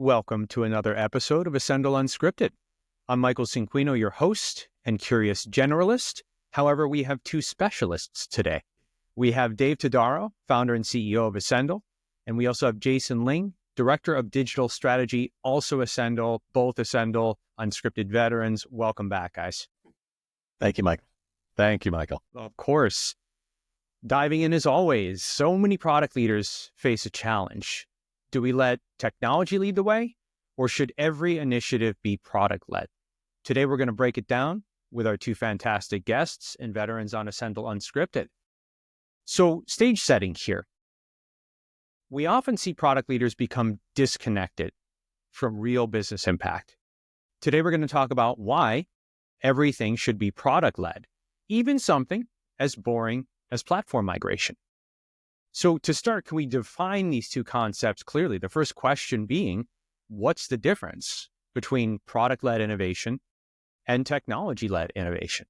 Welcome to another episode of Ascendle Unscripted. I'm Michael Cinquino, your host and curious generalist. However, we have two specialists today. We have Dave Todaro, founder and CEO of Ascendle, and we also have Jason Ling, Director of Digital Strategy, also Ascendle, both Ascendle Unscripted veterans. Welcome back, guys. Thank you, Mike. Thank you, Michael. Of course. Diving in as always, so many product leaders face a challenge. Do we let technology lead the way, or should every initiative be product-led? Today, we're going to break it down with our two fantastic guests and veterans on Ascendle Unscripted. So, stage setting here. We often see product leaders become disconnected from real business impact. Today, we're going to talk about why everything should be product-led, even something as boring as platform migration. So to start, can we define these two concepts clearly? The first question being, what's the difference between product-led innovation and technology-led innovation?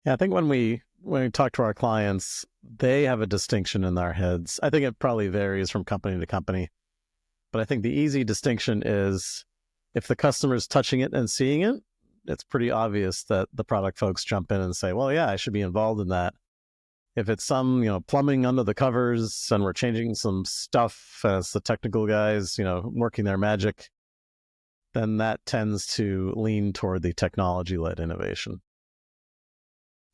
Yeah, I think when we talk to our clients, they have a distinction in their heads. I think it probably varies from company to company. But I think the easy distinction is if the customer's touching it and seeing it, it's pretty obvious that the product folks jump in and say, well, yeah, I should be involved in that. If it's some, plumbing under the covers and we're changing some stuff as the technical guys, working their magic, then that tends to lean toward the technology-led innovation.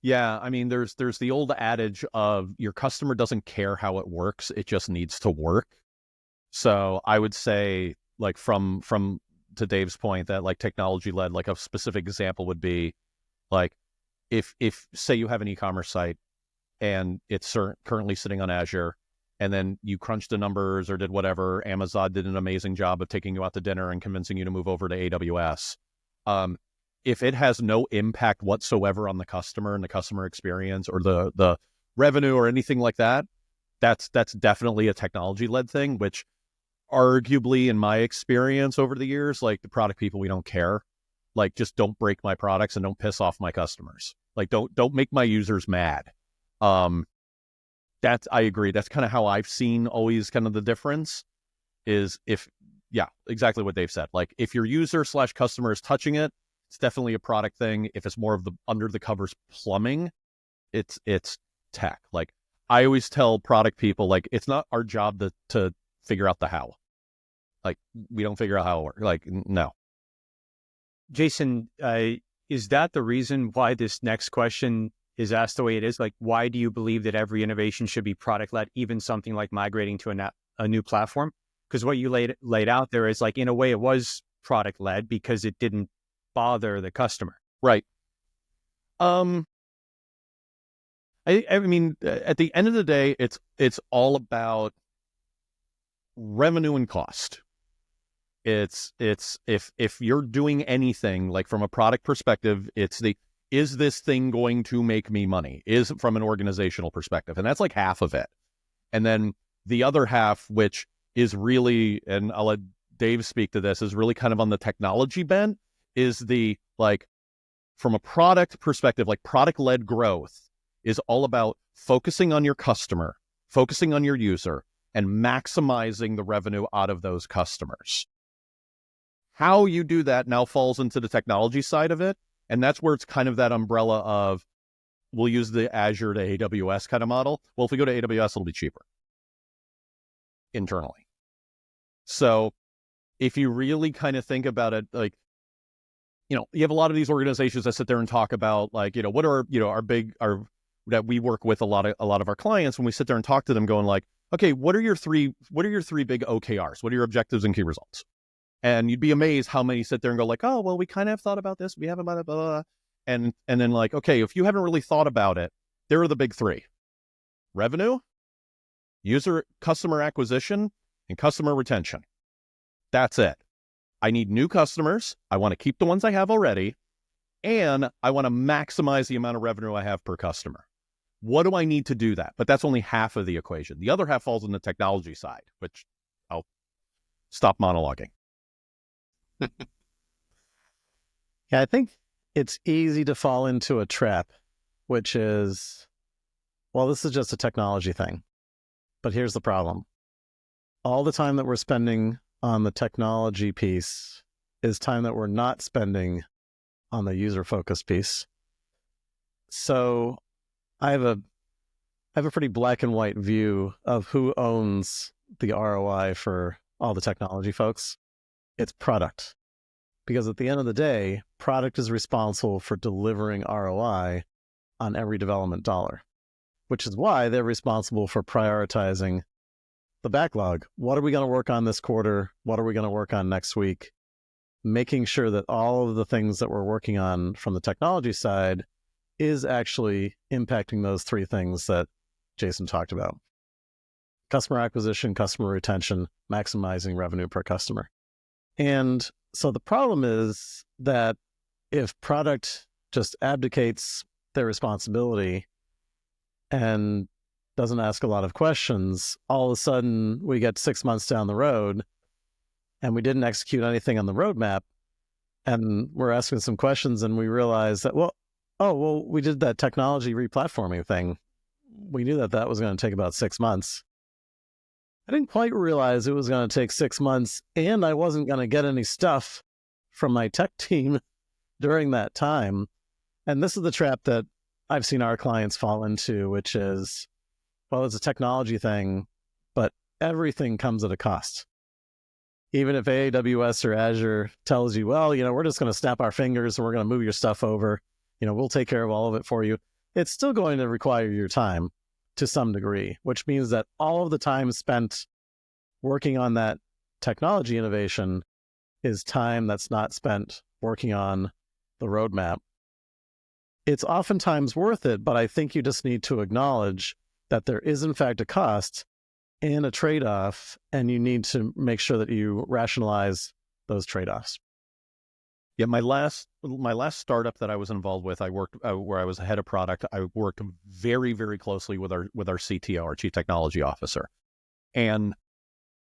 Yeah, I mean, there's the old adage of your customer doesn't care how it works, it just needs to work. So I would say, like from to Dave's point, that like technology-led, like a specific example would be like if say you have an e-commerce site and it's currently sitting on Azure, and then you crunched the numbers or did whatever, Amazon did an amazing job of taking you out to dinner and convincing you to move over to AWS. If it has no impact whatsoever on the customer and the customer experience or the revenue or anything like that, that's definitely a technology-led thing, which arguably in my experience over the years, like the product people, we don't care. Like, just don't break my products and don't piss off my customers. Like, don't make my users mad. I agree. That's kind of how I've seen always kind of the difference is exactly what Dave said. Like if your user / customer is touching it, it's definitely a product thing. If it's more of the under the covers plumbing, it's tech. Like I always tell product people, like, it's not our job to figure out the how. Like we don't figure out how it works. Like, no. Jason, is that the reason why this next question is asked the way it is? Like, why do you believe that every innovation should be product-led, even something like migrating to a new platform? Because what you laid out there is like, in a way, it was product-led because it didn't bother the customer. Right. I mean, at the end of the day, it's all about revenue and cost. It's if you're doing anything like from a product perspective, is this thing going to make me money? Is from an organizational perspective. And that's like half of it. And then the other half, which is really, and I'll let Dave speak to this, is really kind of on the technology bent, is the, like, from a product perspective, like product-led growth is all about focusing on your customer, focusing on your user, and maximizing the revenue out of those customers. How you do that now falls into the technology side of it. And that's where it's kind of that umbrella of, we'll use the Azure to AWS kind of model. Well, if we go to AWS, it'll be cheaper internally. So if you really kind of think about it, like, you have a lot of these organizations that sit there and talk about, like, what are, that we work with a lot of our clients when we sit there and talk to them going like, okay, what are your three big OKRs? What are your objectives and key results? And you'd be amazed how many sit there and go like, oh, well, we kind of have thought about this. We haven't about it, blah, blah, blah. And then like, okay, if you haven't really thought about it, there are the big three: revenue, customer acquisition, and customer retention. That's it. I need new customers. I want to keep the ones I have already. And I want to maximize the amount of revenue I have per customer. What do I need to do that? But that's only half of the equation. The other half falls on the technology side, which I'll stop monologuing. Yeah, I think it's easy to fall into a trap, which is, well, this is just a technology thing. But here's the problem. all the time that we're spending on the technology piece is time that we're not spending on the user-focused piece. So I have a pretty black and white view of who owns the ROI for all the technology folks. It's product. Because at the end of the day, product is responsible for delivering ROI on every development dollar, which is why they're responsible for prioritizing the backlog. What are we going to work on this quarter? What are we going to work on next week? Making sure that all of the things that we're working on from the technology side is actually impacting those three things that Jason talked about. Customer acquisition, customer retention, maximizing revenue per customer. And so the problem is that if product just abdicates their responsibility and doesn't ask a lot of questions, all of a sudden we get 6 months down the road and we didn't execute anything on the roadmap, and we're asking some questions and we realize that, we did that technology replatforming thing. We knew that that was going to take about 6 months. I didn't quite realize it was going to take 6 months, and I wasn't going to get any stuff from my tech team during that time. And this is the trap that I've seen our clients fall into, which is, well, it's a technology thing, but everything comes at a cost. Even if AWS or Azure tells you, well, we're just going to snap our fingers and we're going to move your stuff over, we'll take care of all of it for you, it's still going to require your time to some degree, which means that all of the time spent working on that technology innovation is time that's not spent working on the roadmap. It's oftentimes worth it, but I think you just need to acknowledge that there is in fact a cost and a trade-off, and you need to make sure that you rationalize those trade-offs. Yeah, my last startup that I was involved with, I worked where I was head of product. I worked very, very closely with our CTO, our chief technology officer, and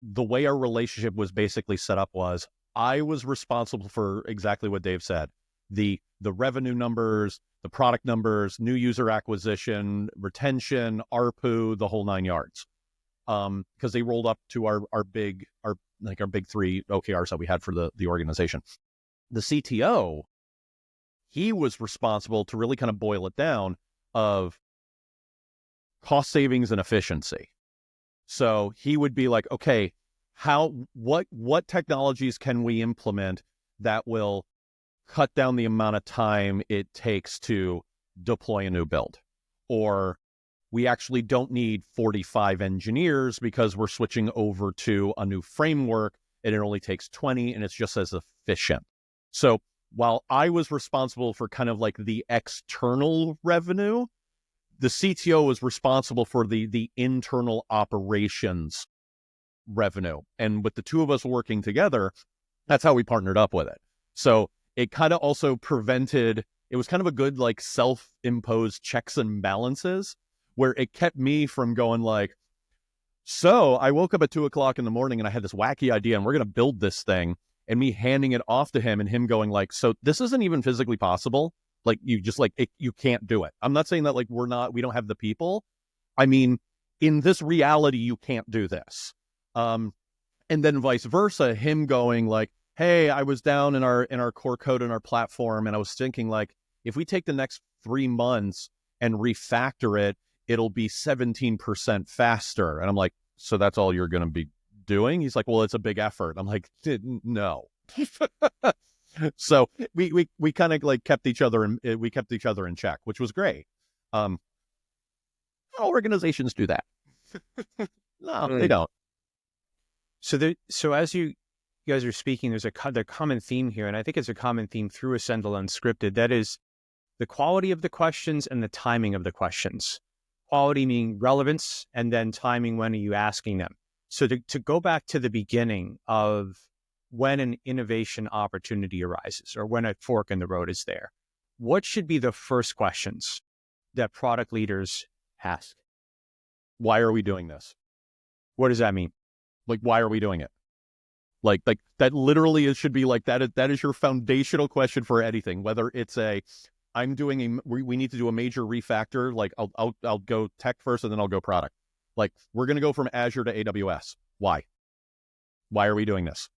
the way our relationship was basically set up was I was responsible for exactly what Dave said: the revenue numbers, the product numbers, new user acquisition, retention, ARPU, the whole 9 yards. Because they rolled up to our big three OKRs that we had for the organization. The CTO, he was responsible to really kind of boil it down of cost savings and efficiency. So he would be like, okay, what technologies can we implement that will cut down the amount of time it takes to deploy a new build? Or we actually don't need 45 engineers because we're switching over to a new framework and it only takes 20 and it's just as efficient. So while I was responsible for kind of like the external revenue, the CTO was responsible for the internal operations revenue. And with the two of us working together, that's how we partnered up with it. So it kind of also it was kind of a good like self-imposed checks and balances, where it kept me from going like, so I woke up at 2:00 in the morning and I had this wacky idea and we're going to build this thing, and me handing it off to him and him going like, so this isn't even physically possible. Like you just like, you can't do it. I'm not saying that like we don't have the people. I mean, in this reality, you can't do this. And then vice versa, him going like, hey, I was down in our core code and our platform, and I was thinking like, if we take the next 3 months and refactor it, it'll be 17% faster. And I'm like, so that's all you're going to be doing? He's like, well, it's a big effort. I'm like, no. So we kind of like kept each other in check, which was great. All organizations do that. No, they don't. So as you guys are speaking, there's a common theme here, and I think it's a common theme through Ascendle Unscripted. That is the quality of the questions and the timing of the questions. Quality meaning relevance, and then timing, when are you asking them? So to go back to the beginning of when an innovation opportunity arises or when a fork in the road is there, what should be the first questions that product leaders ask? Why are we doing this? What does that mean? Like, why are we doing it? Like that literally it should be like that is your foundational question for anything, whether it's we need to do a major refactor. Like I'll go tech first and then I'll go product. Like we're going to go from Azure to AWS. Why? Why are we doing this?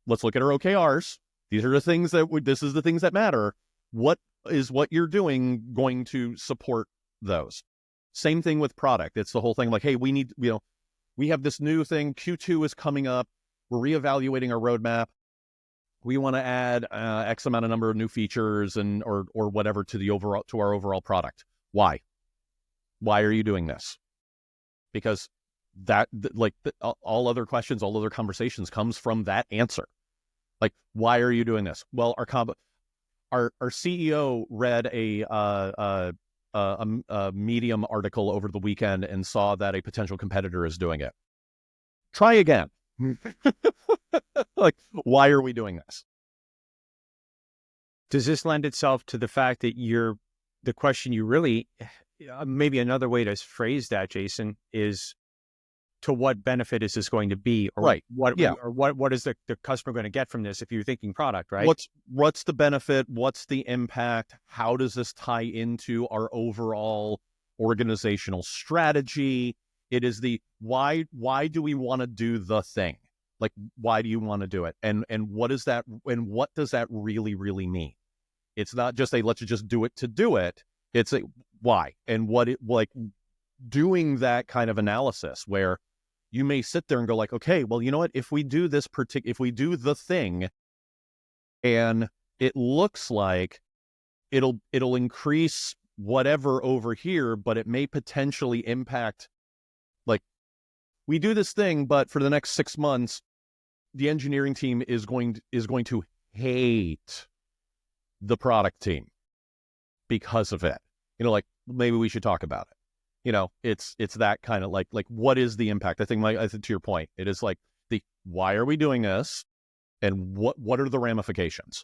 Let's look at our OKRs. These are the things this is the things that matter. What is what you're doing going to support those? Same thing with product. It's the whole thing like, hey, we have this new thing. Q2 is coming up. We're reevaluating our roadmap. We want to add X amount of number of new features or whatever to our overall product. Why? Why are you doing this? Because all other questions, all other conversations comes from that answer. Like, why are you doing this? Well, our CEO read a Medium article over the weekend and saw that a potential competitor is doing it. Try again. Like, why are we doing this? Does this lend itself to the fact that the question you really, maybe another way to phrase that, Jason, is to what benefit is this going to be? Or right. What is the customer going to get from this if you're thinking product, right? What's the benefit? What's the impact? How does this tie into our overall organizational strategy? It is the why do we want to do the thing? Like, why do you want to do it? And what is that? And what does that really, really mean? It's not just let's just do it to do it. It's a why and what it like doing that kind of analysis where you may sit there and go like, okay, well, you know what? If we do if we do the thing and it looks like it'll increase whatever over here, but it may potentially impact, like, we do this thing, but for the next 6 months, the engineering team is going to hate the product team because of it. Like, maybe we should talk about it. It's that kind of like what is the impact? I think to your point, it is like why are we doing this, and what are the ramifications?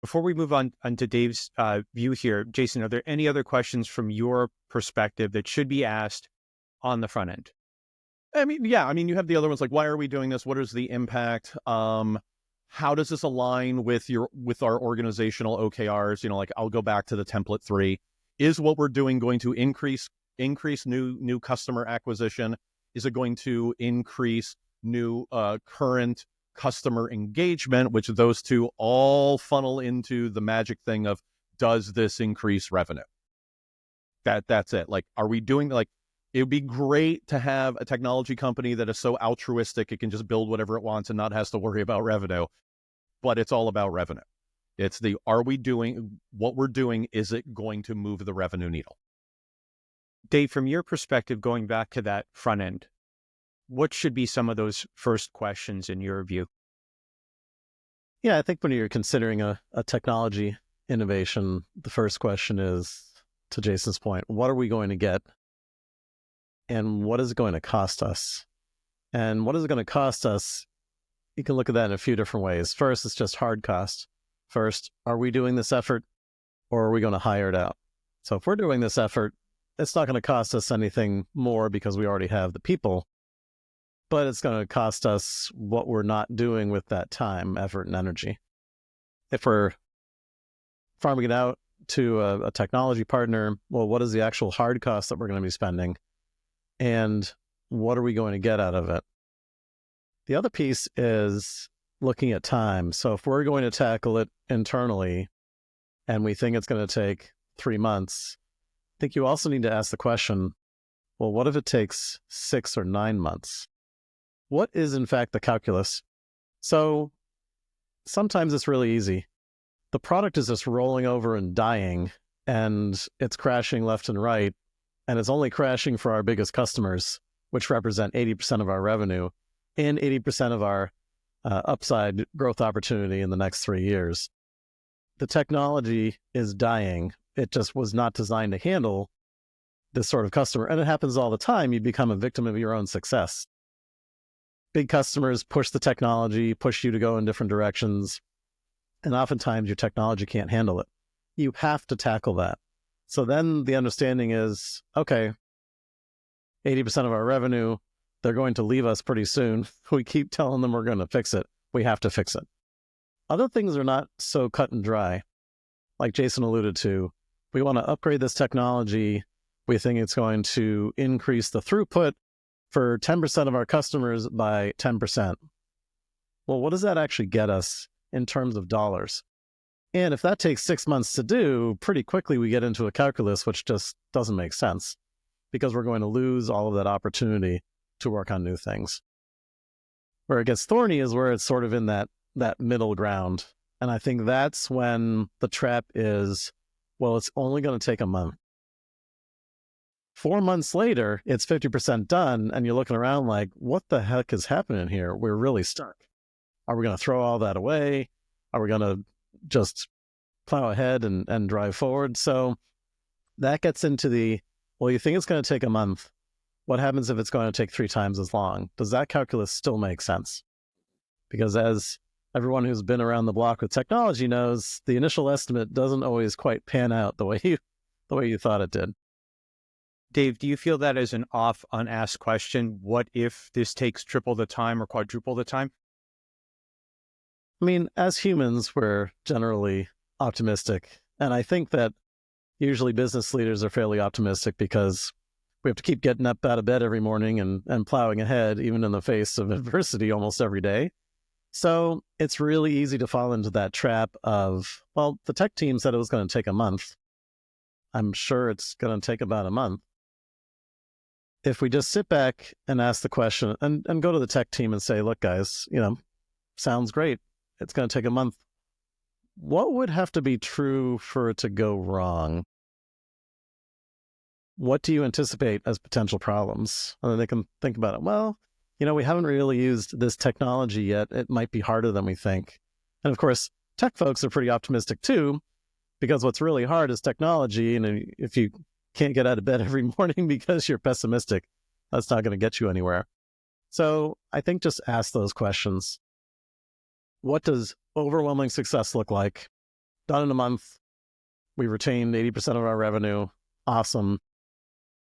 Before we move on to Dave's view here, Jason, are there any other questions from your perspective that should be asked on the front end? I mean, you have the other ones like, why are we doing this? What is the impact? How does this align with our organizational OKRs? Like, I'll go back to the template 3. Is what we're doing going to increase new customer acquisition? Is it going to increase new current customer engagement, which those two all funnel into the magic thing of, does this increase revenue? That's it. Like, are we doing, like, it would be great to have a technology company that is so altruistic it can just build whatever it wants and not has to worry about revenue, but it's all about revenue. It's are we doing what we're doing? Is it going to move the revenue needle? Dave, from your perspective, going back to that front end, what should be some of those first questions in your view? Yeah, I think when you're considering a technology innovation, the first question is, to Jason's point, what are we going to get? And what is it going to cost us? And what is it going to cost us? You can look at that in a few different ways. First, it's just hard cost. First, are we doing this effort, or are we going to hire it out? So if we're doing this effort, it's not going to cost us anything more because we already have the people, but it's going to cost us what we're not doing with that time, effort, and energy. If we're farming it out to a technology partner, well, what is the actual hard cost that we're going to be spending? And what are we going to get out of it? The other piece is looking at time. So if we're going to tackle it internally and we think it's going to take 3 months, I think you also need to ask the question, well, what if it takes 6 or 9 months? What is, in fact, the calculus? So sometimes it's really easy. The product is just rolling over and dying, and it's crashing left and right, and it's only crashing for our biggest customers, which represent 80% of our revenue and 80% of our upside growth opportunity in the next 3 years. The technology is dying. It just was not designed to handle this sort of customer. And it happens all the time. You become a victim of your own success. Big customers push the technology, push you to go in different directions. And oftentimes your technology can't handle it. You have to tackle that. So then the understanding is, okay, 80% of our revenue, they're going to leave us pretty soon. We keep telling them we're going to fix it. We have to fix it. Other things are not so cut and dry. Like Jason alluded to, we want to upgrade this technology. We think it's going to increase the throughput for 10% of our customers by 10%. well, what does that actually get us in terms of dollars? And if that takes 6 months to do, pretty quickly we get into a calculus which just doesn't make sense, because we're going to lose all of that opportunity to work on new things. Where it gets thorny is where it's sort of in that middle ground. And I think that's when the trap is, well, it's only going to take a month. 4 months later, it's 50% done, and you're looking around like, what the heck is happening here? We're really stuck. Are we going to throw all that away? Are we going to just plow ahead and drive forward? So that gets into well, you think it's going to take a month. What happens if it's going to take 3 times as long? Does that calculus still make sense? Because as everyone who's been around the block with technology knows, the initial estimate doesn't always quite pan out the way you thought it did. Dave, do you feel that is an unasked question? What if this takes triple the time or quadruple the time? I mean, as humans, we're generally optimistic. And I think that usually business leaders are fairly optimistic because we have to keep getting up out of bed every morning and plowing ahead, even in the face of adversity almost every day. So it's really easy to fall into that trap of, well, the tech team said it was going to take a month. I'm sure it's going to take about a month. If we just sit back and ask the question and go to the tech team and say, look, guys, sounds great. It's going to take a month. What would have to be true for it to go wrong? What do you anticipate as potential problems? And then they can think about it. Well, we haven't really used this technology yet. It might be harder than we think. And of course, tech folks are pretty optimistic too, because what's really hard is technology. And if you can't get out of bed every morning because you're pessimistic, that's not going to get you anywhere. So I think just ask those questions. What does overwhelming success look like? Done in a month. We retained 80% of our revenue. Awesome.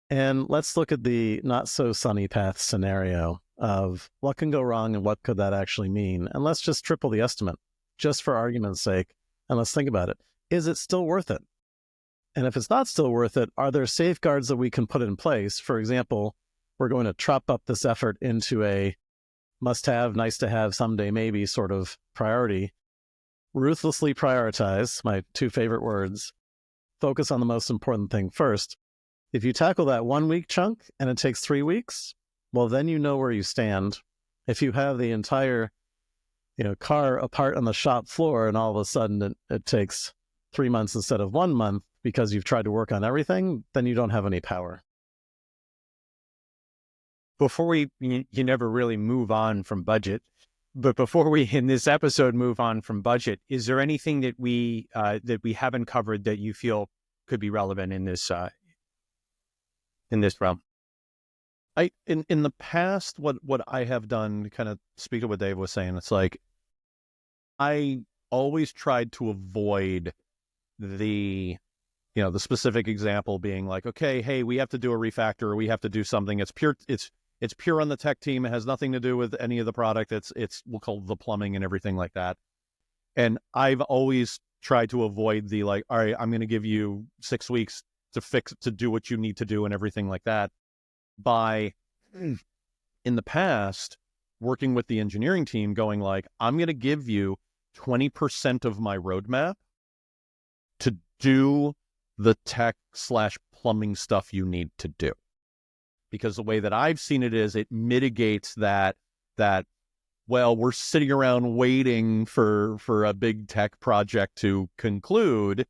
And let's look at the not so sunny path scenario of what can go wrong and what could that actually mean. And let's just triple the estimate just for argument's sake. And let's think about it. Is it still worth it? And if it's not still worth it, are there safeguards that we can put in place? For example, we're going to chop up this effort into a must-have, nice-to-have, someday maybe sort of priority. Ruthlessly prioritize, my 2 favorite words. Focus on the most important thing first. If you tackle that 1 week chunk and it takes 3 weeks, well, then you know where you stand. If you have the entire, car apart on the shop floor and all of a sudden it takes 3 months instead of 1 month because you've tried to work on everything, then you don't have any power. Before you never really move on from budget, but before we in this episode move on from budget, is there anything that we haven't covered that you feel could be relevant in this realm? In the past, what I have done, to kind of speak to what Dave was saying, it's like I always tried to avoid the specific example being like, okay, hey, we have to do a refactor or we have to do something. It's pure on the tech team. It has nothing to do with any of the product. It's we'll call the plumbing and everything like that. And I've always tried to avoid the like, all right, I'm going to give you 6 weeks to do what you need to do and everything like that. By in the past, working with the engineering team, going like, I'm going to give you 20% of my roadmap to do the tech/plumbing stuff you need to do. Because the way that I've seen it is it mitigates that, well, we're sitting around waiting for a big tech project to conclude.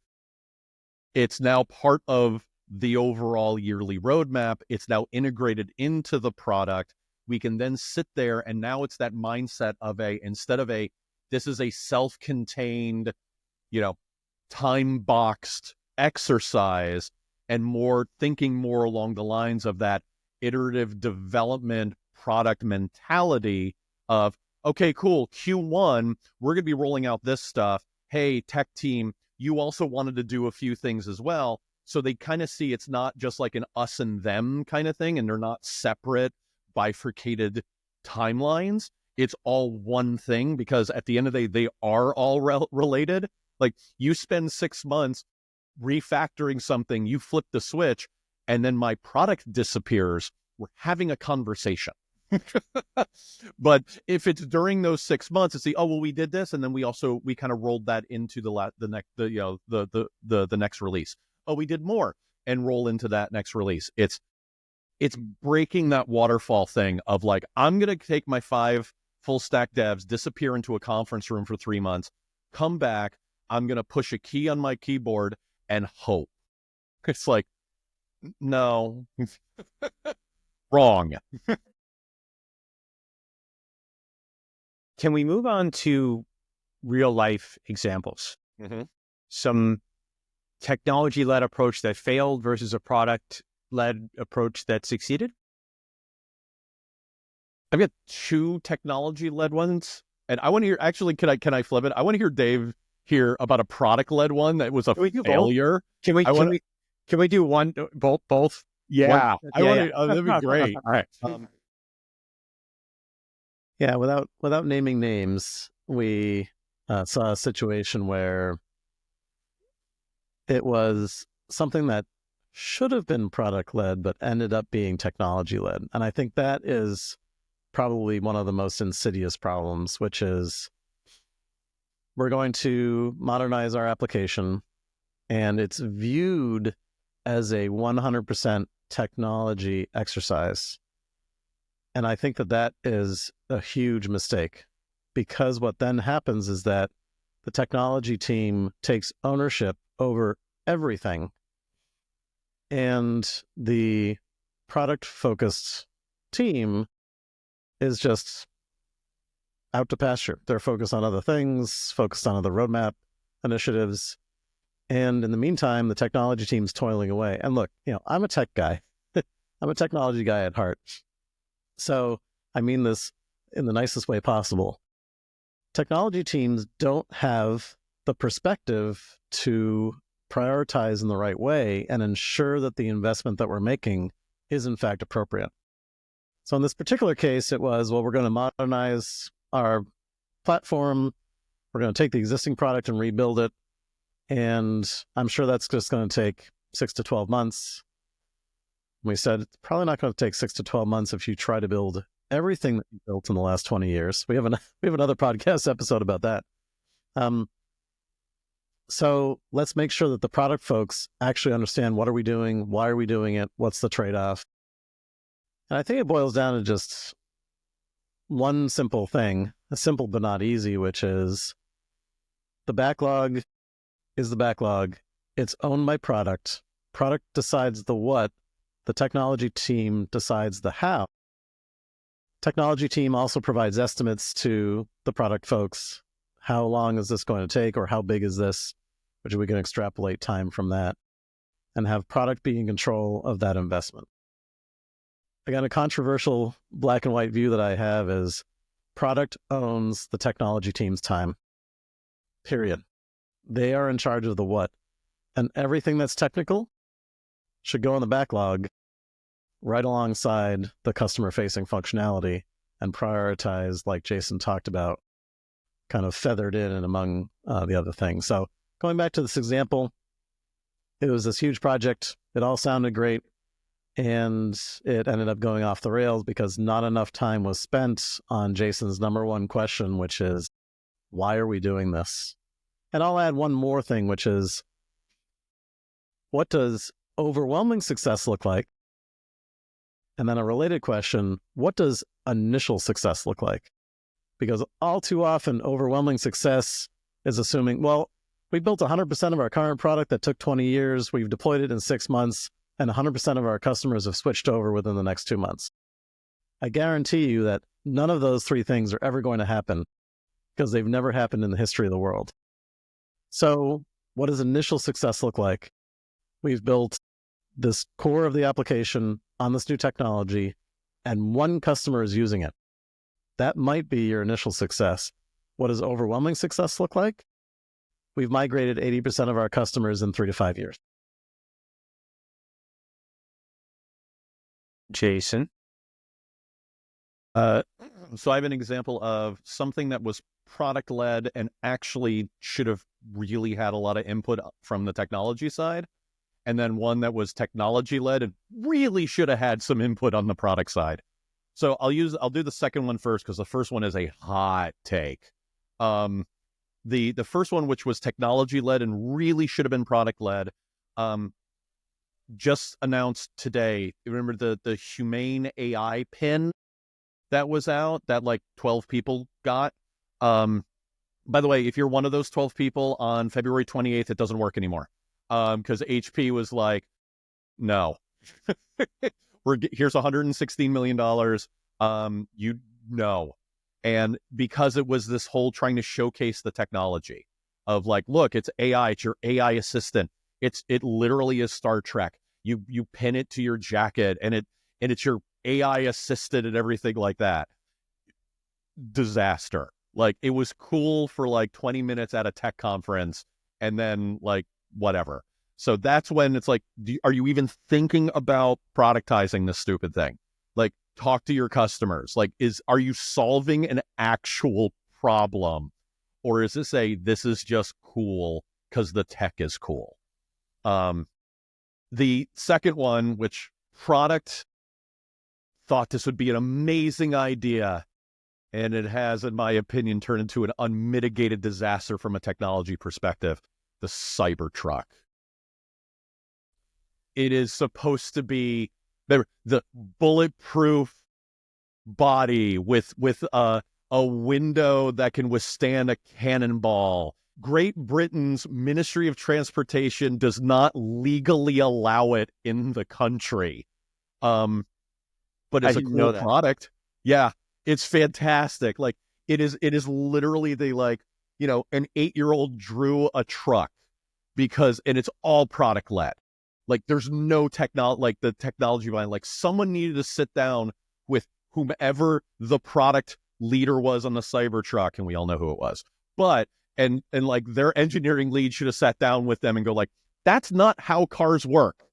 It's now part of the overall yearly roadmap. It's now integrated into the product. We can then sit there and now it's that mindset of instead of this is a self-contained, time-boxed exercise, and thinking more along the lines of that iterative development product mentality of, okay, cool, Q1, we're going to be rolling out this stuff. Hey, tech team, you also wanted to do a few things as well. So they kind of see it's not just like an us and them kind of thing, and they're not separate, bifurcated timelines. It's all one thing, because at the end of the day, they are all related. Like, you spend 6 months refactoring something, you flip the switch, and then my product disappears. We're having a conversation. But if it's during those 6 months, it's we did this, and then we kind of rolled that into the next release. Oh, we did more, and roll into that next release. It's breaking that waterfall thing of like, I'm gonna take my 5 full stack devs, disappear into a conference room for 3 months, come back, I'm gonna push a key on my keyboard and hope. It's like, no. Wrong. Can we move on to real life examples? Mm-hmm. Some technology-led approach that failed versus a product-led approach that succeeded? I've got 2 technology-led ones, and I want to hear. Actually, can I flip it? I want to hear Dave hear about a product-led one that was a failure. Can we do one both? Yeah, I want to. That'd be great. All right. Yeah, without naming names, we saw a situation where it was something that should have been product-led, but ended up being technology-led. And I think that is probably one of the most insidious problems, which is we're going to modernize our application, and it's viewed as a 100% technology exercise. And I think that is a huge mistake, because what then happens is that the technology team takes ownership over everything, and the product-focused team is just out to pasture. They're focused on other things, focused on other roadmap initiatives. And in the meantime, the technology team's toiling away. And look, I'm a tech guy. I'm a technology guy at heart. So I mean this in the nicest way possible. Technology teams don't have the perspective to prioritize in the right way and ensure that the investment that we're making is in fact appropriate. So in this particular case, it was, we're going to modernize our platform. We're going to take the existing product and rebuild it. And I'm sure that's just going to take 6 to 12 months. We said, it's probably not going to take 6 to 12 months if you try to build everything that you built in the last 20 years. We have another podcast episode about that. So let's make sure that the product folks actually understand, what are we doing? Why are we doing it? What's the trade-off? And I think it boils down to just one simple thing, simple but not easy, which is the backlog is the backlog. It's owned by product. Product decides the what. The technology team decides the how. Technology team also provides estimates to the product folks. How long is this going to take, or how big is this? Which we can extrapolate time from that and have product be in control of that investment. Again, a controversial black and white view that I have is product owns the technology team's time, period. They are in charge of the what, and everything that's technical should go in the backlog right alongside the customer-facing functionality and prioritize, like Jason talked about, kind of feathered in and among the other things. So going back to this example, it was this huge project. It all sounded great. And it ended up going off the rails because not enough time was spent on Jason's number one question, which is, why are we doing this? And I'll add one more thing, which is, what does overwhelming success look like? And then a related question, what does initial success look like? Because all too often, overwhelming success is assuming, well, we built 100% of our current product that took 20 years. We've deployed it in 6 months. And 100% of our customers have switched over within the next 2 months. I guarantee you that none of those 3 things are ever going to happen, because they've never happened in the history of the world. So what does initial success look like? We've built this core of the application on this new technology, and 1 customer is using it. That might be your initial success. What does overwhelming success look like? We've migrated 80% of our customers in 3 to 5 years. Jason? So I have an example of something that was product-led and actually should have really had a lot of input from the technology side, and then one that was technology-led and really should have had some input on the product side. So I'll do the second one first because the first one is a hot take. The first one, which was technology led and really should have been product led, just announced today. Remember the Humane AI pin that was out that like 12 people got? By the way, if you're one of those 12 people on February 28th, it doesn't work anymore. Because HP was like, no, here's $116 million. You know. And because it was this whole trying to showcase the technology of like, look, it's AI, it's your AI assistant. It literally is Star Trek. You pin it to your jacket and it's your AI assistant and everything like that. Disaster. Like, it was cool for like 20 minutes at a tech conference and then like whatever. So that's when it's like, are you even thinking about productizing this stupid thing? Like, talk to your customers. Like, are you solving an actual problem? Or is this is just cool because the tech is cool? The second one, which product thought this would be an amazing idea, and it has, in my opinion, turned into an unmitigated disaster from a technology perspective, the Cybertruck. It is supposed to be the bulletproof body with a window that can withstand a cannonball. Great Britain's Ministry of Transportation does not legally allow it in the country. But it's a cool product. Yeah, it's fantastic. Like, it is literally an 8-year-old drew a truck and it's all product led. Like, there's no technology, like the technology behind, like, someone needed to sit down with whomever the product leader was on the Cybertruck, and we all know who it was. But, and like, their engineering lead should have sat down with them and go like, that's not how cars work.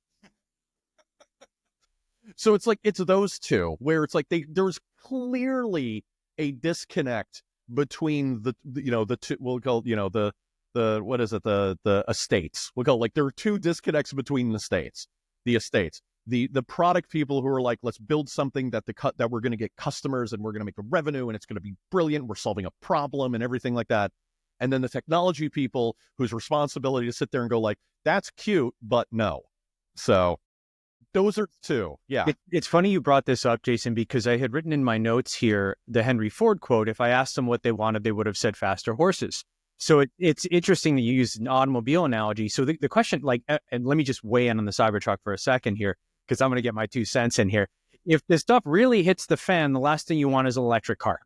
So it's like, it's those two where it's like there's clearly a disconnect between the two, we'll call, what is it? The estates. We'll call, like, there are two disconnects between the estates. The product people who are like, let's build something that we're going to get customers and we're going to make a revenue and it's going to be brilliant. We're solving a problem and everything like that. And then the technology people whose responsibility to sit there and go like, that's cute, but no. So those are two. Yeah. It's funny you brought this up, Jason, because I had written in my notes here the Henry Ford quote. If I asked them what they wanted, they would have said faster horses. So it's interesting that you use an automobile analogy. So the question, like, and let me just weigh in on the Cybertruck for a second here, because I'm going to get my 2 cents in here. If this stuff really hits the fan, the last thing you want is an electric car.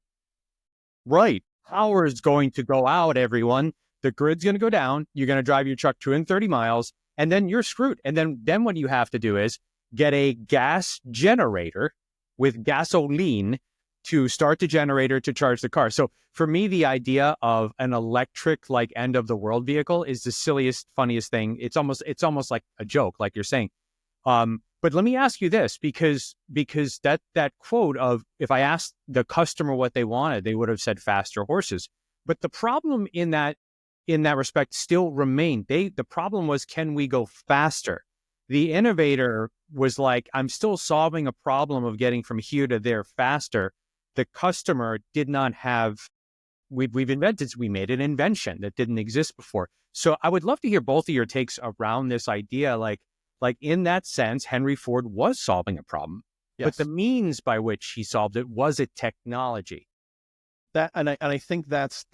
Right. Power is going to go out, everyone. The grid's going to go down. You're going to drive your truck 230 miles, and then you're screwed. And then what you have to do is get a gas generator with gasoline to start the generator to charge the car. So for me, the idea of an electric, like, end of the world vehicle is the silliest, funniest thing. It's almost like a joke, like you're saying. But let me ask you this, because that quote of, if I asked the customer what they wanted, they would have said faster horses. But the problem in that respect still remained. The problem was, can we go faster? The innovator was like, I'm still solving a problem of getting from here to there faster. The customer did not have, we made an invention that didn't exist before. So I would love to hear both of your takes around this idea. Like in that sense, Henry Ford was solving a problem, yes, but the means by which he solved it was a technology. I think that's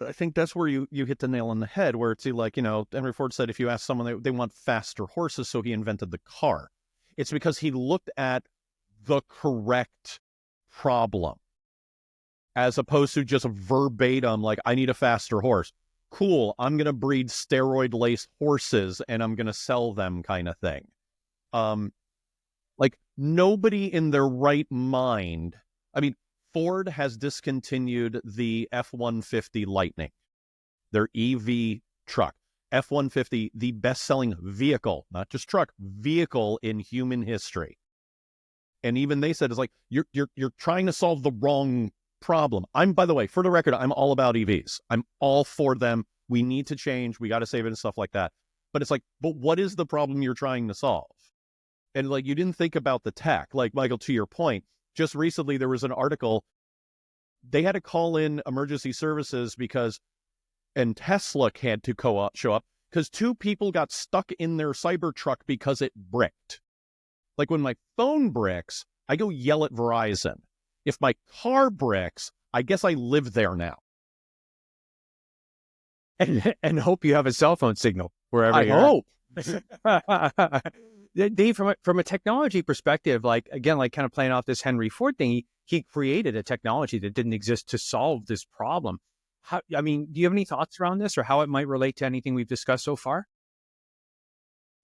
where you hit the nail on the head, where it's like, Henry Ford said, if you ask someone, they want faster horses, so he invented the car. It's because he looked at the correct problem, as opposed to just verbatim, like, I need a faster horse. Cool, I'm going to breed steroid-laced horses and I'm going to sell them, kind of thing. Like, nobody in their right mind, I mean, Ford has discontinued the F-150 Lightning, their EV truck. F-150, the best-selling vehicle, not just truck, vehicle in human history. And even they said, it's like, you're trying to solve the wrong problem. By the way, for the record, I'm all about EVs. I'm all for them. We need to change. We got to save it and stuff like that. But it's like, but what is the problem you're trying to solve? And like, you didn't think about the tech. Like, Michael, to your point, just recently there was an article. They had to call in emergency services and Tesla had to show up because 2 people got stuck in their Cybertruck because it bricked. Like when my phone bricks, I go yell at Verizon. If my car bricks, I guess I live there now. And hope you have a cell phone signal wherever I you're hope. Dave, from a technology perspective, like again, like kind of playing off this Henry Ford thing, he created a technology that didn't exist to solve this problem. Do you have any thoughts around this or how it might relate to anything we've discussed so far?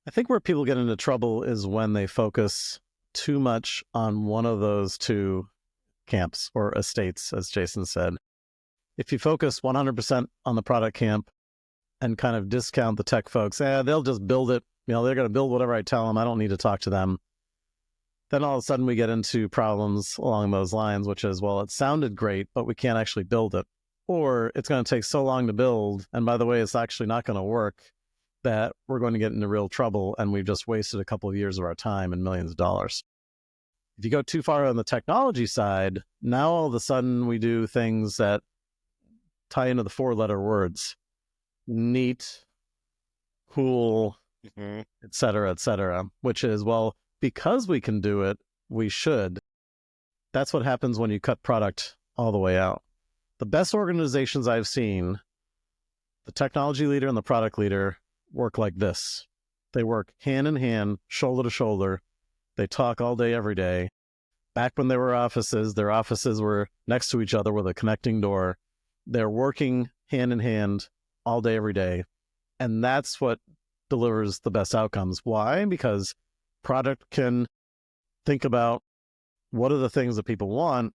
I think where people get into trouble is when they focus too much on one of those 2 camps or estates, as Jason said. If you focus 100% on the product camp and kind of discount the tech folks, they'll just build it. They're going to build whatever I tell them. I don't need to talk to them. Then all of a sudden we get into problems along those lines, which is, well, it sounded great, but we can't actually build it. Or it's going to take so long to build. And by the way, it's actually not going to work, that we're going to get into real trouble. And we've just wasted a couple of years of our time and millions of dollars. If you go too far on the technology side, now all of a sudden we do things that tie into the 4-letter words: neat, cool, et cetera, which is, well, because we can do it, we should. That's what happens when you cut product all the way out. The best organizations I've seen, the technology leader and the product leader, work like this. They work hand in hand, shoulder to shoulder. They talk all day, every day. Back when there were offices, their offices were next to each other with a connecting door. They're working hand in hand all day, every day. And that's what delivers the best outcomes. Why? Because product can think about what are the things that people want.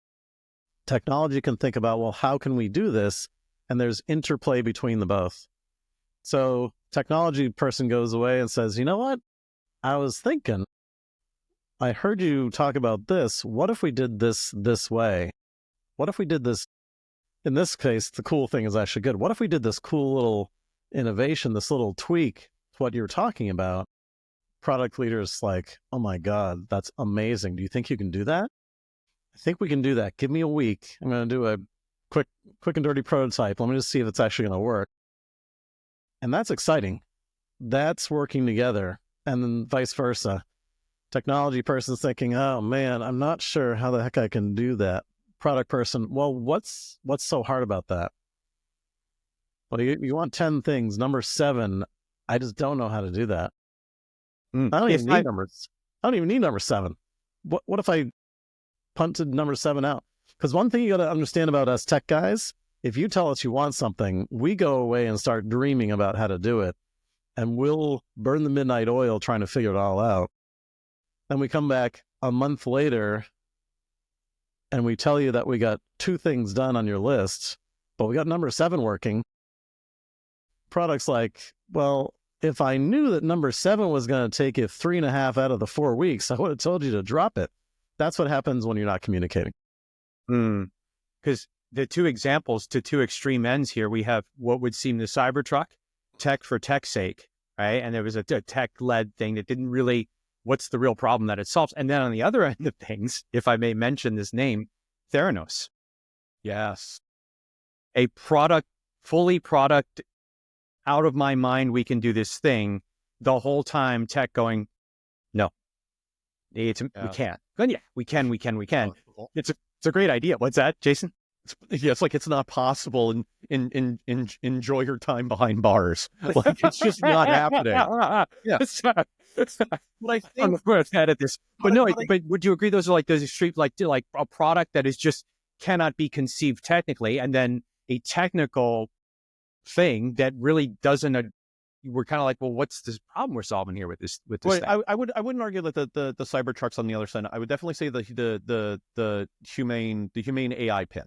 Technology can think about, well, how can we do this? And there's interplay between the both. So technology person goes away and says, you know what? I was thinking, I heard you talk about this. What if we did this way? What if we did this? In this case, the cool thing is actually good. What if we did this cool little innovation, this little tweak to what you're talking about? Product leaders like, oh my God, that's amazing. Do you think you can do that? I think we can do that. Give me a week. I'm going to do a quick and dirty prototype. Let me just see if it's actually going to work. And that's exciting. That's working together. And then vice versa. Technology person's thinking, oh man, I'm not sure how the heck I can do that. Product person, well, what's so hard about that? Well, you want 10 things. Number 7, I just don't know how to do that. I don't even need numbers. I don't even need number 7. What if I punted number 7 out? Because one thing you got to understand about us tech guys, if you tell us you want something, we go away and start dreaming about how to do it. And we'll burn the midnight oil trying to figure it all out. Then we come back a month later and we tell you that we got 2 things done on your list, but we got number 7 working. Products like, well, if I knew that number 7 was going to take you 3.5 out of the 4 weeks, I would have told you to drop it. That's what happens when you're not communicating. Because the 2 examples to 2 extreme ends here, we have what would seem the Cybertruck, tech for tech's sake, right? And there was a tech-led thing that didn't really, what's the real problem that it solves? And then on the other end of things, if I may mention this name, Theranos. Yes. A fully product, out of my mind, we can do this thing. The whole time tech going, no, we can't. But yeah, we can. It's a great idea. What's that, Jason? It's like it's not possible and enjoy your time behind bars. Like it's just not happening. Yeah. But I think I'm going to edit this. But would you agree those are like those extreme, like a product that is just cannot be conceived technically, and then a technical thing that really doesn't. We're kind of like, well, what's this problem we're solving here with this? Well, thing? I wouldn't argue that the Cybertruck's on the other side. I would definitely say the Humane AI pin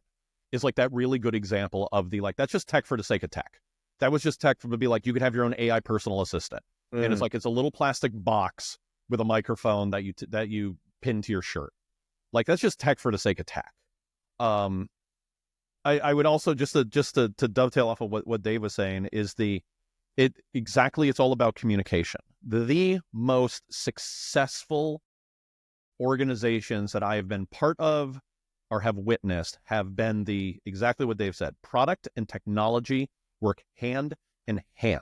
is like that really good example of the, like, that's just tech for the sake of tech. That was just tech to be like, you could have your own AI personal assistant. And it's like, it's a little plastic box with a microphone that you pin to your shirt. Like, that's just tech for the sake of tech. I would also just to dovetail off of what Dave was saying is it's all about communication. The most successful organizations that I have been part of or have witnessed have been exactly what they've said. Product and technology work hand in hand.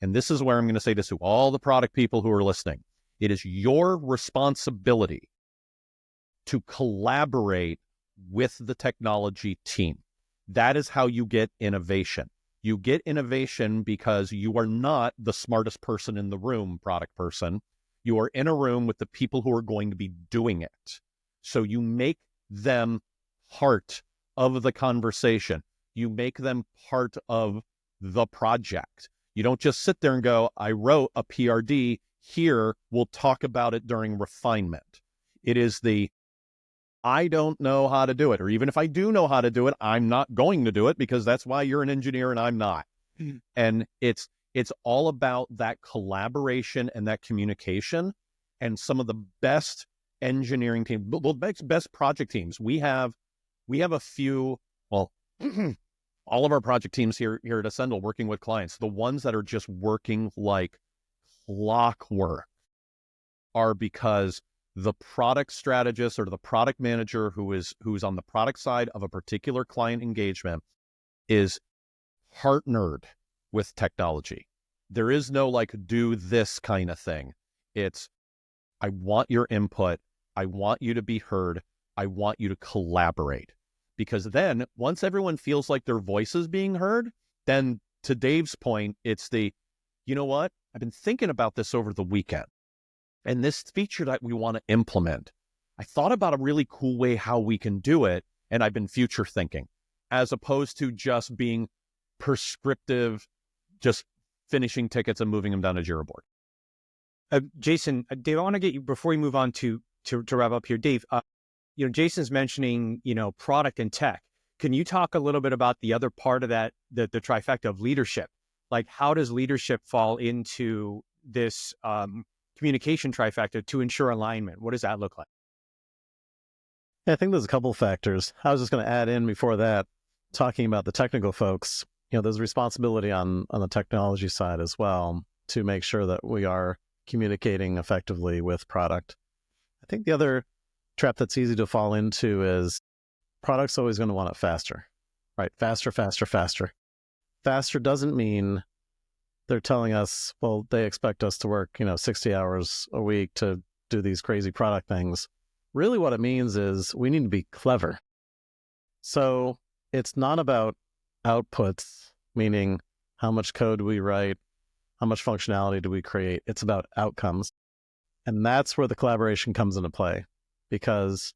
And this is where I'm going to say this to all the product people who are listening. It is your responsibility to collaborate with the technology team. That is how you get innovation. You get innovation because you are not the smartest person in the room, product person. You are in a room with the people who are going to be doing it. So you make them part of the conversation. You make them part of the project. You don't just sit there and go, I wrote a PRD here, we'll talk about it during refinement. It is I don't know how to do it. Or even if I do know how to do it, I'm not going to do it because that's why you're an engineer and I'm not. Mm-hmm. And it's all about that collaboration and that communication. And some of the best engineering teams, best project teams. We have a few, well, all of our project teams here at Ascendle working with clients, the ones that are just working like clockwork are because the product strategist or the product manager who's on the product side of a particular client engagement is partnered with technology. There is no like, do this kind of thing. It's, I want your input. I want you to be heard. I want you to collaborate. Because then once everyone feels like their voice is being heard, then to Dave's point, it's you know what? I've been thinking about this over the weekend. And this feature that we want to implement, I thought about a really cool way how we can do it. And I've been future thinking as opposed to just being prescriptive, just finishing tickets and moving them down a Jira board. Jason, Dave, I want to get you, before we move on to wrap up here, Dave, Jason's mentioning, product and tech. Can you talk a little bit about the other part of that, the trifecta of leadership? Like, how does leadership fall into this communication trifecta to ensure alignment? What does that look like? I think there's a couple of factors. I was just going to add in before that, talking about the technical folks, there's responsibility on the technology side as well to make sure that we are communicating effectively with product. I think the other trap that's easy to fall into is product's always going to want it faster, right? Faster, faster, faster. Faster doesn't mean they're telling us, well, they expect us to work, 60 hours a week to do these crazy product things. Really what it means is we need to be clever. So it's not about outputs, meaning how much code do we write, how much functionality do we create. It's about outcomes. And that's where the collaboration comes into play. Because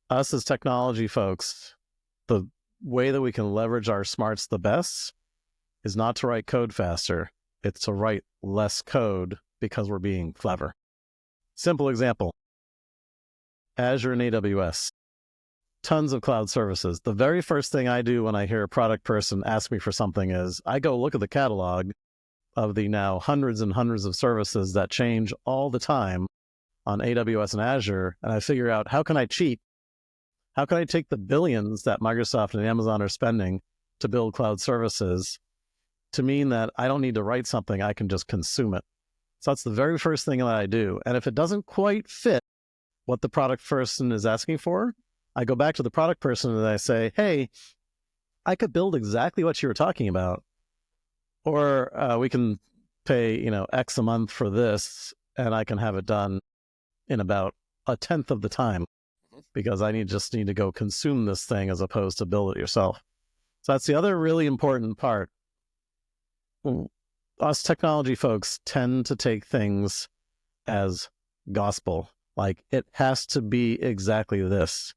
us as technology folks, the way that we can leverage our smarts the best is not to write code faster. It's to write less code because we're being clever. Simple example, Azure and AWS, tons of cloud services. The very first thing I do when I hear a product person ask me for something is I go look at the catalog of the now hundreds and hundreds of services that change all the time on AWS and Azure, and I figure out, how can I cheat? How can I take the billions that Microsoft and Amazon are spending to build cloud services to mean that I don't need to write something, I can just consume it? So that's the very first thing that I do. And if it doesn't quite fit what the product person is asking for, I go back to the product person and I say, hey, I could build exactly what you were talking about. Or we can pay, X a month for this, and I can have it done in about 1/10 of the time because I just need to go consume this thing as opposed to build it yourself. So that's the other really important part. Us technology folks tend to take things as gospel. Like, it has to be exactly this.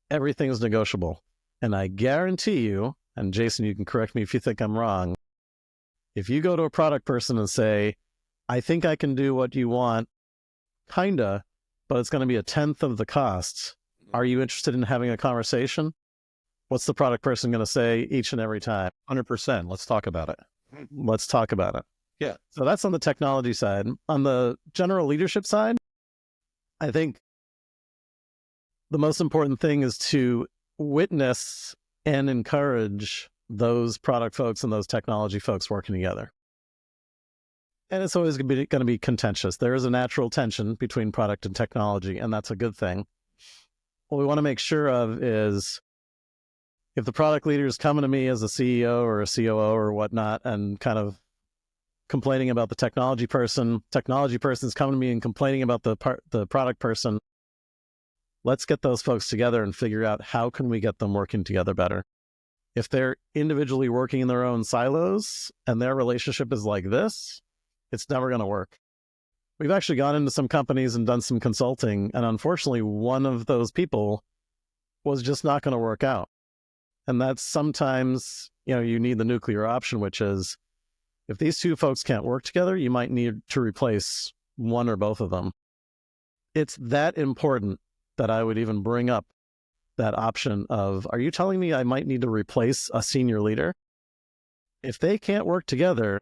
Everything's negotiable. And I guarantee you, and Jason, you can correct me if you think I'm wrong, if you go to a product person and say, I think I can do what you want, kinda, but it's going to be 1/10 of the costs. Are you interested in having a conversation? What's the product person going to say each and every time? 100%. Let's talk about it. Let's talk about it. Yeah. So that's on the technology side. On the general leadership side, I think the most important thing is to witness and encourage those product folks and those technology folks working together. And it's always going to be contentious. There is a natural tension between product and technology, and that's a good thing. What we want to make sure of is if the product leader is coming to me as a CEO or a COO or whatnot and kind of complaining about the technology person's coming to me and complaining about the product person, let's get those folks together and figure out how can we get them working together better. If they're individually working in their own silos and their relationship is like this, it's never going to work. We've actually gone into some companies and done some consulting, and unfortunately, one of those people was just not going to work out. And that's sometimes, you need the nuclear option, which is if these two folks can't work together, you might need to replace one or both of them. It's that important that I would even bring up that option of, are you telling me I might need to replace a senior leader? If they can't work together,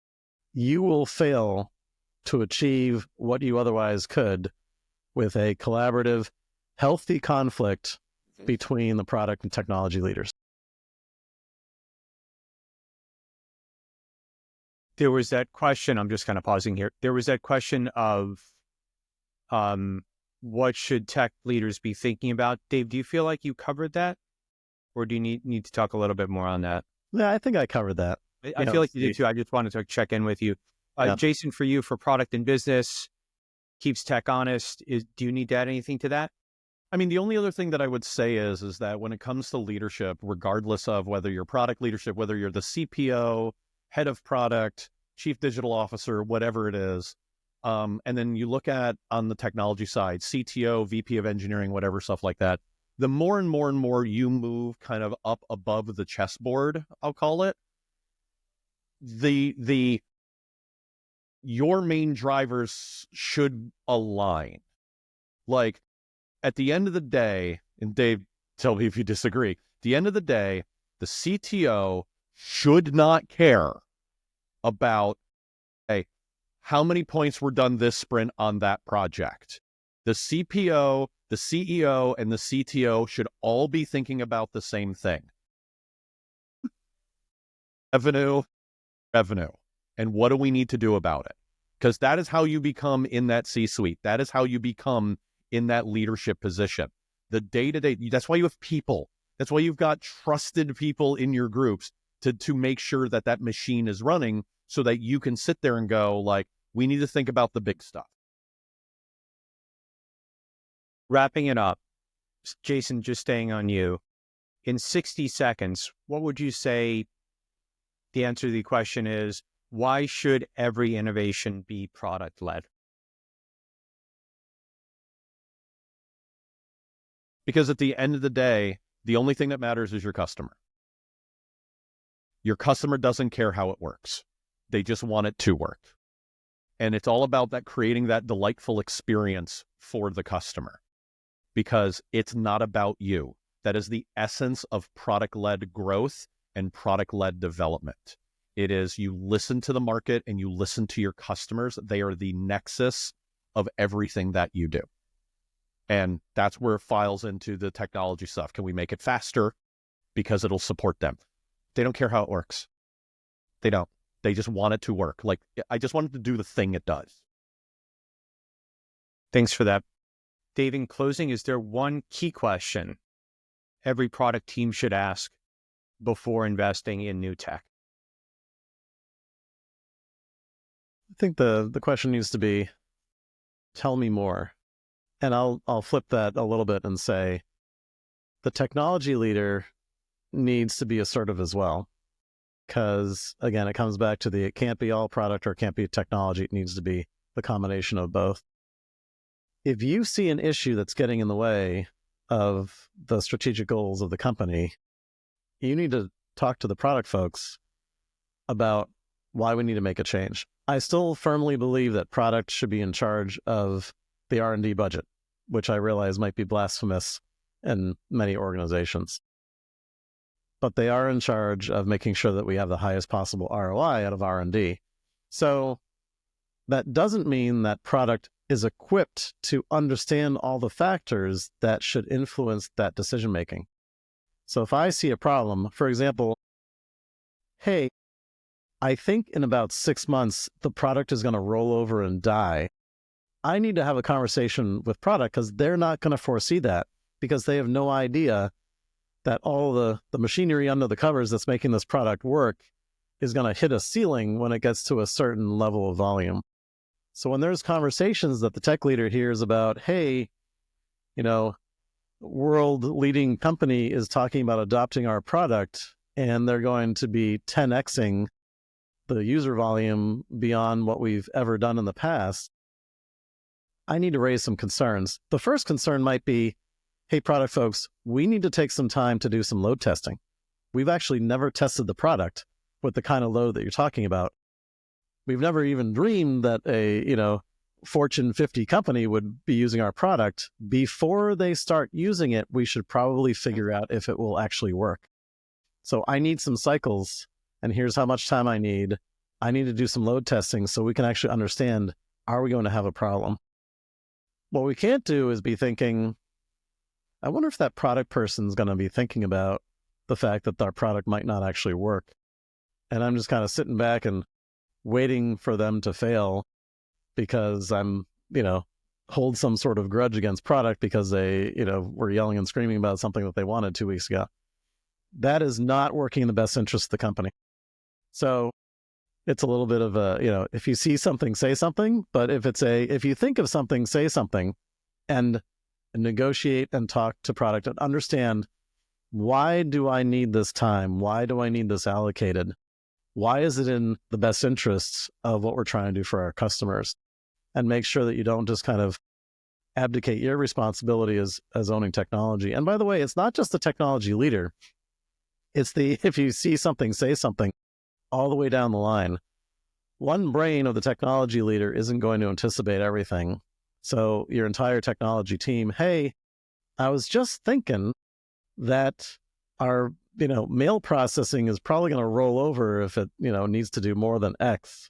you will fail to achieve what you otherwise could with a collaborative, healthy conflict between the product and technology leaders. There was that question, I'm just kind of pausing here. There was that question of what should tech leaders be thinking about? Dave, do you feel like you covered that? Or do you need to talk a little bit more on that? Yeah, I think I covered that. I feel like you did too. I just wanted to check in with you. Jason, for you, for product and business, keeps tech honest. Do you need to add anything to that? I mean, the only other thing that I would say is that when it comes to leadership, regardless of whether you're product leadership, whether you're the CPO, head of product, chief digital officer, whatever it is, and then you look at on the technology side, CTO, VP of engineering, whatever, stuff like that, the more and more and more you move kind of up above the chessboard, I'll call it, your main drivers should align. Like, at the end of the day, and Dave, tell me if you disagree, at the end of the day, the CTO should not care about, hey, how many points were done this sprint on that project. The CPO, the CEO, and the CTO should all be thinking about the same thing. Revenue. And what do we need to do about it? Because that is how you become in that C-suite. That is how you become in that leadership position. The day-to-day, that's why you have people. That's why you've got trusted people in your groups to make sure that that machine is running so that you can sit there and go, like, we need to think about the big stuff. Wrapping it up, Jason, just staying on you. In 60 seconds, what would you say the answer to the question is, why should every innovation be product-led? Because at the end of the day, the only thing that matters is your customer. Your customer doesn't care how it works. They just want it to work. And it's all about that, creating that delightful experience for the customer, because it's not about you. That is the essence of product-led growth and product-led development. It is, you listen to the market and you listen to your customers. They are the nexus of everything that you do. And that's where it files into the technology stuff. Can we make it faster? Because it'll support them. They don't care how it works. They don't. They just want it to work. Like, I just want it to do the thing it does. Thanks for that. Dave, in closing, is there one key question every product team should ask before investing in new tech? I think the question needs to be, tell me more. And I'll flip that a little bit and say, the technology leader needs to be assertive as well. Because, again, it comes back to it can't be all product or it can't be technology. It needs to be the combination of both. If you see an issue that's getting in the way of the strategic goals of the company, you need to talk to the product folks about why we need to make a change. I still firmly believe that product should be in charge of the R&D budget, which I realize might be blasphemous in many organizations. But they are in charge of making sure that we have the highest possible ROI out of R&D. So that doesn't mean that product is equipped to understand all the factors that should influence that decision-making. So if I see a problem, for example, hey, I think in about 6 months, the product is going to roll over and die. I need to have a conversation with product because they're not going to foresee that, because they have no idea that all the machinery under the covers that's making this product work is going to hit a ceiling when it gets to a certain level of volume. So when there's conversations that the tech leader hears about, hey, world leading company is talking about adopting our product and they're going to be 10xing the user volume beyond what we've ever done in the past, I need to raise some concerns. The first concern might be, hey, product folks, we need to take some time to do some load testing. We've actually never tested the product with the kind of load that you're talking about. We've never even dreamed that a, Fortune 50 company would be using our product. Before they start using it, we should probably figure out if it will actually work. So I need some cycles, and here's how much time I need. I need to do some load testing so we can actually understand, are we going to have a problem? What we can't do is be thinking, I wonder if that product person's going to be thinking about the fact that our product might not actually work. And I'm just kind of sitting back and waiting for them to fail because I'm, hold some sort of grudge against product because they, were yelling and screaming about something that they wanted 2 weeks ago. That is not working in the best interest of the company. So it's a little bit of a, if you see something, say something. But if you think of something, say something, and negotiate and talk to product and understand, why do I need this time? Why do I need this allocated? Why is it in the best interests of what we're trying to do for our customers? And make sure that you don't just kind of abdicate your responsibility as owning technology. And by the way, it's not just the technology leader. It's if you see something, say something, all the way down the line. One brain of the technology leader isn't going to anticipate everything. So your entire technology team, hey, I was just thinking that our, mail processing is probably going to roll over if it, needs to do more than X.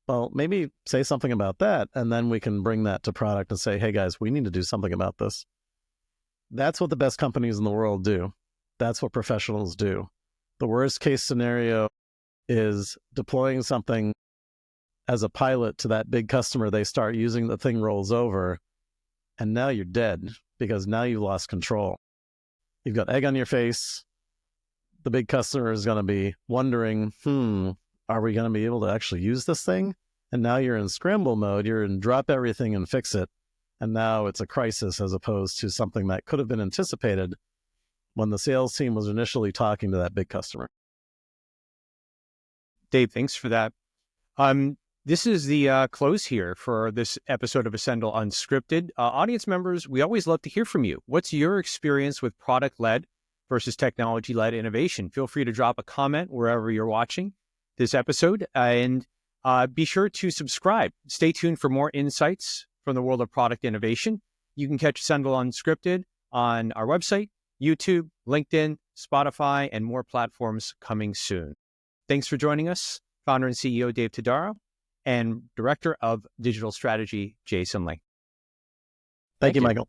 Well, maybe say something about that, and then we can bring that to product and say, hey guys, we need to do something about this. That's what the best companies in the world do. That's what professionals do. The worst case scenario is deploying something as a pilot to that big customer. They start using, the thing rolls over, and now you're dead because now you've lost control. You've got egg on your face. The big customer is going to be wondering, are we going to be able to actually use this thing? And now you're in scramble mode. You're in drop everything and fix it. And now it's a crisis as opposed to something that could have been anticipated when the sales team was initially talking to that big customer. Dave, thanks for that. This is the close here for this episode of Ascendle Unscripted. Audience members, we always love to hear from you. What's your experience with product-led versus technology-led innovation? Feel free to drop a comment wherever you're watching this episode, and be sure to subscribe. Stay tuned for more insights from the world of product innovation. You can catch Ascendle Unscripted on our website, YouTube, LinkedIn, Spotify, and more platforms coming soon. Thanks for joining us, founder and CEO Dave Todaro, and Director of Digital Strategy, Jason Ling. Thank you, Michael.